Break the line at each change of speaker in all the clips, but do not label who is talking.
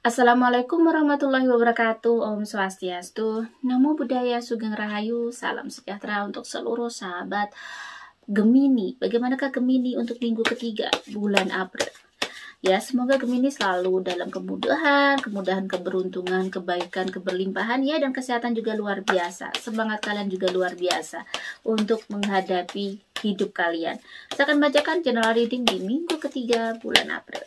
Assalamualaikum warahmatullahi wabarakatuh. Om Swastiastu. Namo Buddhaya, Sugeng Rahayu. Salam sejahtera untuk seluruh sahabat Gemini. Bagaimanakah Gemini untuk minggu ketiga bulan April? Ya, semoga Gemini selalu dalam kemudahan, keberuntungan, kebaikan, keberlimpahan ya, dan kesehatan juga luar biasa. Semangat kalian juga luar biasa untuk menghadapi hidup kalian. Saya akan bacakan general reading di minggu ketiga bulan April.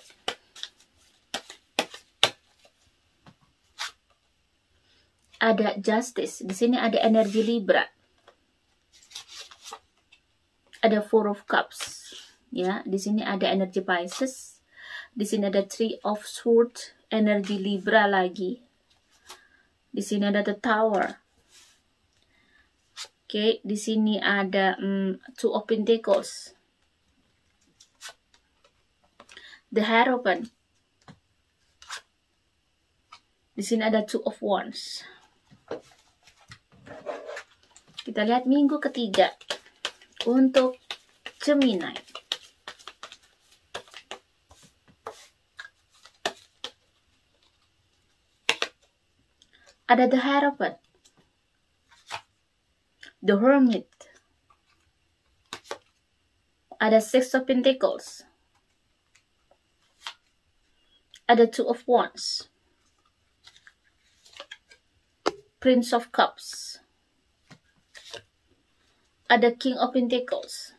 Ada Justice, di sini ada energi Libra. Ada Four of Cups, ya. Di sini ada energi Pisces. Di sini ada Three of Swords, energi Libra lagi. Di sini ada The Tower. Oke, di sini ada Two of Pentacles. The Hierophant. Di sini ada Two of Wands. Kita lihat minggu ketiga untuk Gemini. Ada The Hierophant, The Hermit, ada Six of Pentacles, ada Two of Wands, Prince of Cups, ada King of Pentacles,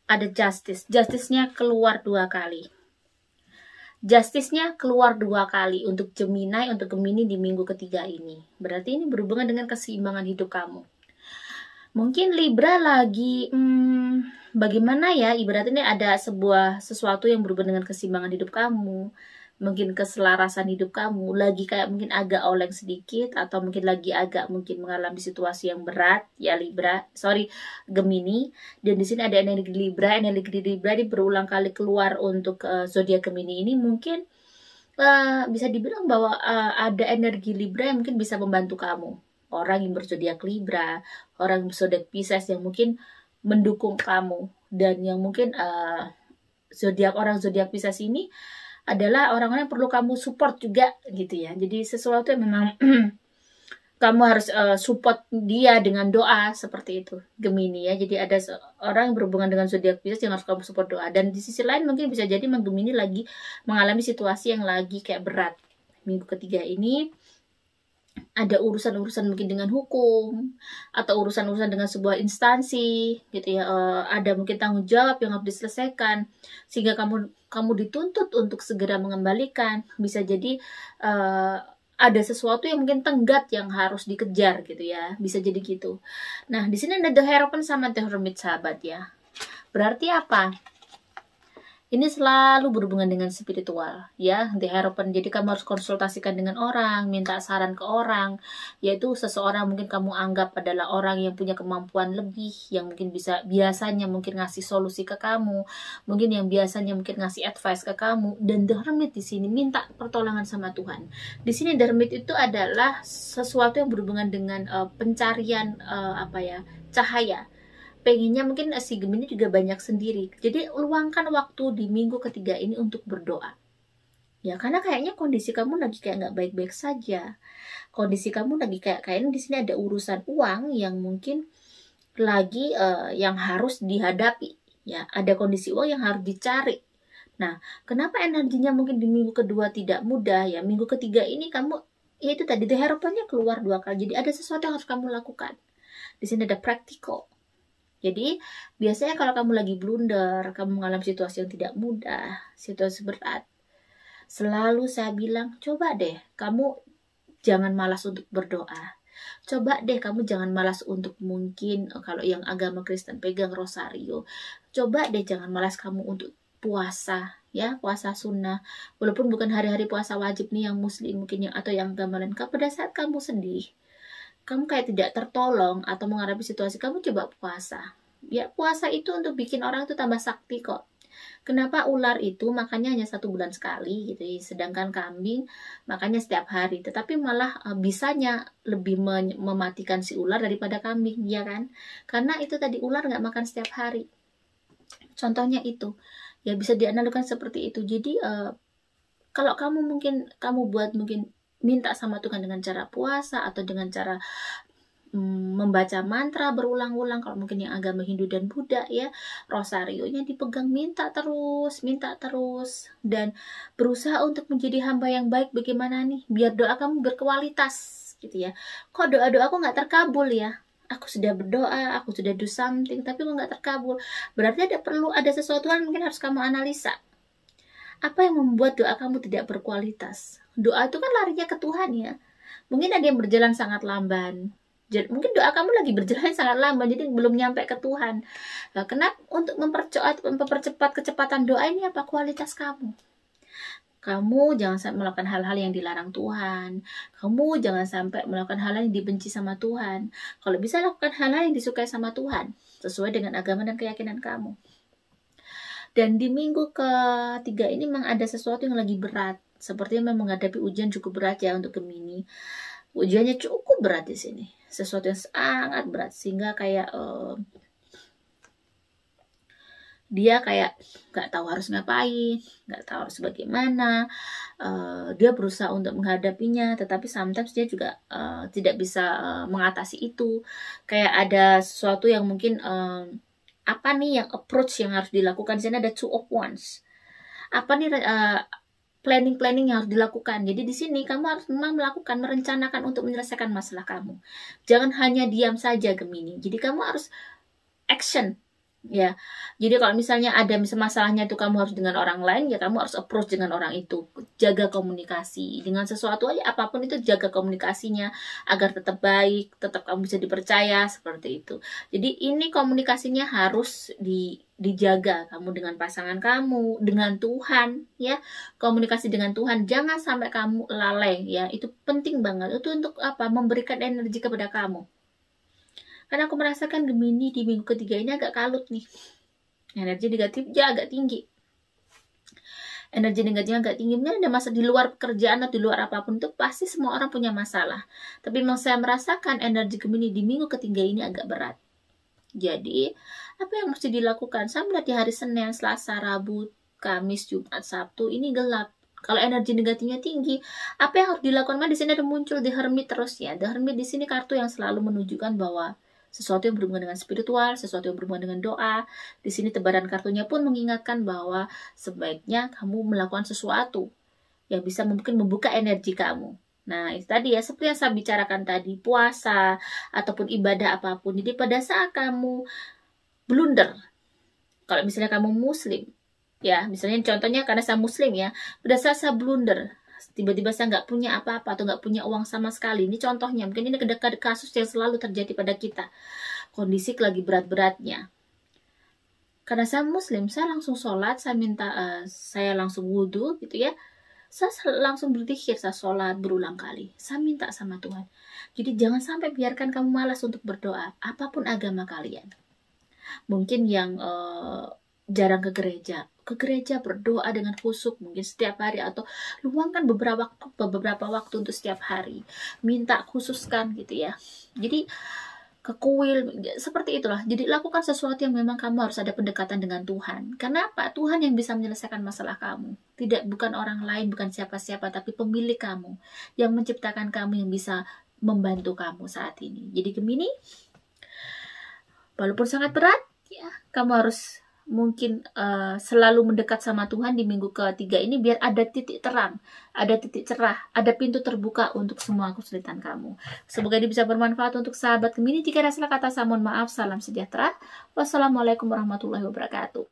ada Justice. Justice-nya keluar dua kali. Justice-nya keluar dua kali untuk Gemini, untuk Gemini di minggu ketiga ini. Berarti ini berhubungan dengan keseimbangan hidup kamu. Mungkin Libra lagi, bagaimana ya, ibaratnya ada sesuatu yang berhubungan dengan keseimbangan hidup kamu. Mungkin keselarasan hidup kamu lagi kayak mungkin agak oleng sedikit, atau mungkin lagi agak mungkin mengalami situasi yang berat ya Gemini. Dan di sini ada energi Libra ini berulang kali keluar untuk zodiak Gemini ini. Mungkin bisa dibilang bahwa ada energi Libra yang mungkin bisa membantu kamu, orang yang berzodiak Libra, orang yang berzodiak Pisces yang mungkin mendukung kamu, dan yang mungkin orang zodiak Pisces ini adalah orang-orang yang perlu kamu support juga gitu ya. Jadi sesuatu yang memang kamu harus support dia dengan doa, seperti itu Gemini ya. Jadi ada orang yang berhubungan dengan zodiak Pisces yang harus kamu support doa. Dan di sisi lain mungkin bisa jadi Gemini lagi mengalami situasi yang lagi kayak berat minggu ketiga ini. Ada urusan-urusan mungkin dengan hukum, atau urusan-urusan dengan sebuah instansi gitu ya. Ada mungkin tanggung jawab yang harus diselesaikan sehingga kamu dituntut untuk segera mengembalikan. Bisa jadi ada sesuatu yang mungkin tenggat yang harus dikejar gitu ya, bisa jadi gitu. Nah, di sini ada The Hierophant sama The Hermit, sahabat ya. Berarti apa? Ini selalu berhubungan dengan spiritual ya, The Hierophant. Jadi kamu harus konsultasikan dengan orang, minta saran ke orang, yaitu seseorang mungkin kamu anggap adalah orang yang punya kemampuan lebih, yang mungkin biasanya mungkin ngasih solusi ke kamu, mungkin yang biasanya mungkin ngasih advice ke kamu. Dan The Hermit di sini minta pertolongan sama Tuhan. Di sini The Hermit itu adalah sesuatu yang berhubungan dengan pencarian cahaya. Pengennya mungkin si Gemini juga banyak sendiri. Jadi luangkan waktu di minggu ketiga ini untuk berdoa. Ya, karena kayaknya kondisi kamu lagi kayak nggak baik-baik saja. Kondisi kamu lagi kayaknya di sini ada urusan uang yang mungkin lagi yang harus dihadapi. Ya, ada kondisi uang yang harus dicari. Nah, kenapa energinya mungkin di minggu kedua tidak mudah ya? Minggu ketiga ini kamu, ya itu tadi, The Hierophant-nya keluar dua kali. Jadi ada sesuatu yang harus kamu lakukan. Di sini ada practical. Jadi biasanya kalau kamu lagi blunder, kamu mengalami situasi yang tidak mudah, situasi berat, selalu saya bilang, coba deh kamu jangan malas untuk berdoa. Coba deh kamu jangan malas untuk mungkin kalau yang agama Kristen pegang rosario. Coba deh jangan malas kamu untuk puasa ya, puasa sunnah. Walaupun bukan hari-hari puasa wajib nih yang muslim mungkin atau yang agama lain. Pada saat kamu sedih, kamu kayak tidak tertolong atau menghadapi situasi, kamu coba puasa. Ya, puasa itu untuk bikin orang itu tambah sakti kok. Kenapa ular itu makannya hanya 1 bulan sekali gitu ya, sedangkan kambing makannya setiap hari, tetapi malah bisanya lebih mematikan si ular daripada kambing, ya kan? Karena itu tadi, ular nggak makan setiap hari. Contohnya itu, ya bisa dianalogikan seperti itu. Jadi Kalau kamu buat mungkin minta sama Tuhan dengan cara puasa atau dengan cara membaca mantra berulang-ulang, kalau mungkin yang agama Hindu dan Buddha ya, rosarionya dipegang, minta terus, dan berusaha untuk menjadi hamba yang baik. Bagaimana nih biar doa kamu berkualitas gitu ya. Kok doa-doa aku nggak terkabul ya, aku sudah berdoa, aku sudah do something, tapi kok nggak terkabul? Berarti ada sesuatu yang mungkin harus kamu analisa. Apa yang membuat doa kamu tidak berkualitas? Doa itu kan larinya ke Tuhan ya. Mungkin ada yang berjalan sangat lamban. Mungkin doa kamu lagi berjalan sangat lamban, jadi belum nyampe ke Tuhan. Nah, kenapa? Untuk mempercepat kecepatan doa ini apa? Kualitas kamu. Kamu jangan sampai melakukan hal-hal yang dilarang Tuhan. Kamu jangan sampai melakukan hal-hal yang dibenci sama Tuhan. Kalau bisa, lakukan hal-hal yang disukai sama Tuhan, sesuai dengan agama dan keyakinan kamu. Dan di minggu ketiga ini memang ada sesuatu yang lagi berat. Sepertinya memang menghadapi ujian cukup berat ya untuk Gemini. Ujiannya cukup berat di sini. Sesuatu yang sangat berat, sehingga kayak dia kayak nggak tahu harus ngapain, nggak tahu harus bagaimana. Dia berusaha untuk menghadapinya, tetapi sometimes dia juga tidak bisa mengatasi itu. Kayak ada sesuatu yang mungkin apa nih yang approach yang harus dilakukan. Di sana ada two of wands. Apa nih planning yang harus dilakukan. Jadi di sini kamu harus memang merencanakan untuk menyelesaikan masalah kamu. Jangan hanya diam saja Gemini. Jadi kamu harus action. Ya, jadi kalau misalnya ada masalahnya itu kamu harus dengan orang lain, ya kamu harus approach dengan orang itu. Jaga komunikasi dengan sesuatu aja, apapun itu jaga komunikasinya agar tetap baik, tetap kamu bisa dipercaya, seperti itu. Jadi ini komunikasinya harus dijaga, kamu dengan pasangan kamu, dengan Tuhan ya. Komunikasi dengan Tuhan, jangan sampai kamu lalai ya. Itu penting banget. Itu untuk apa? Memberikan energi kepada kamu. Karena aku merasakan Gemini di minggu ketiga ini agak kalut nih. Energi negatifnya agak tinggi. Energi negatifnya agak tinggi. Mungkin ada masalah di luar pekerjaan atau di luar apapun, itu pasti semua orang punya masalah. Tapi memang saya merasakan energi Gemini di minggu ketiga ini agak berat. Jadi, apa yang mesti dilakukan? Saya melihat di hari Senin, Selasa, Rabu, Kamis, Jumat, Sabtu ini gelap. Kalau energi negatifnya tinggi, apa yang harus dilakukan? Di sini ada muncul The Hermit terus ya. The Hermit di sini kartu yang selalu menunjukkan bahwa sesuatu yang berhubungan dengan spiritual, sesuatu yang berhubungan dengan doa. Di sini tebaran kartunya pun mengingatkan bahwa sebaiknya kamu melakukan sesuatu yang bisa mungkin membuka energi kamu. Nah, itu tadi ya, seperti yang saya bicarakan tadi, puasa ataupun ibadah apapun. Jadi pada saat kamu blunder, kalau misalnya kamu muslim, ya, misalnya contohnya karena saya muslim ya, pada saat saya blunder, tiba-tiba saya nggak punya apa-apa atau nggak punya uang sama sekali. Ini contohnya, mungkin ini kasus yang selalu terjadi pada kita. Kondisi lagi berat-beratnya. Karena saya muslim, saya langsung sholat, saya langsung wudhu gitu ya. Saya langsung berzikir, saya sholat berulang kali. Saya minta sama Tuhan. Jadi jangan sampai biarkan kamu malas untuk berdoa, apapun agama kalian. Mungkin yang jarang ke gereja berdoa dengan khusyuk mungkin setiap hari, atau luangkan beberapa waktu untuk setiap hari minta khususkan gitu ya. Jadi ke kuil seperti itulah. Jadi lakukan sesuatu yang memang kamu harus ada pendekatan dengan Tuhan. Kenapa? Tuhan yang bisa menyelesaikan masalah kamu, bukan orang lain, bukan siapa-siapa, tapi pemilik kamu yang menciptakan kamu, yang bisa membantu kamu saat ini. Jadi Gemini, walaupun sangat berat ya, kamu harus mungkin selalu mendekat sama Tuhan di minggu ketiga ini, biar ada titik terang, ada titik cerah, ada pintu terbuka untuk semua kesulitan kamu. Semoga ini bisa bermanfaat untuk sahabat Gemini. Jika ada salah kata, saya mohon maaf. Salam sejahtera. Wassalamualaikum warahmatullahi wabarakatuh.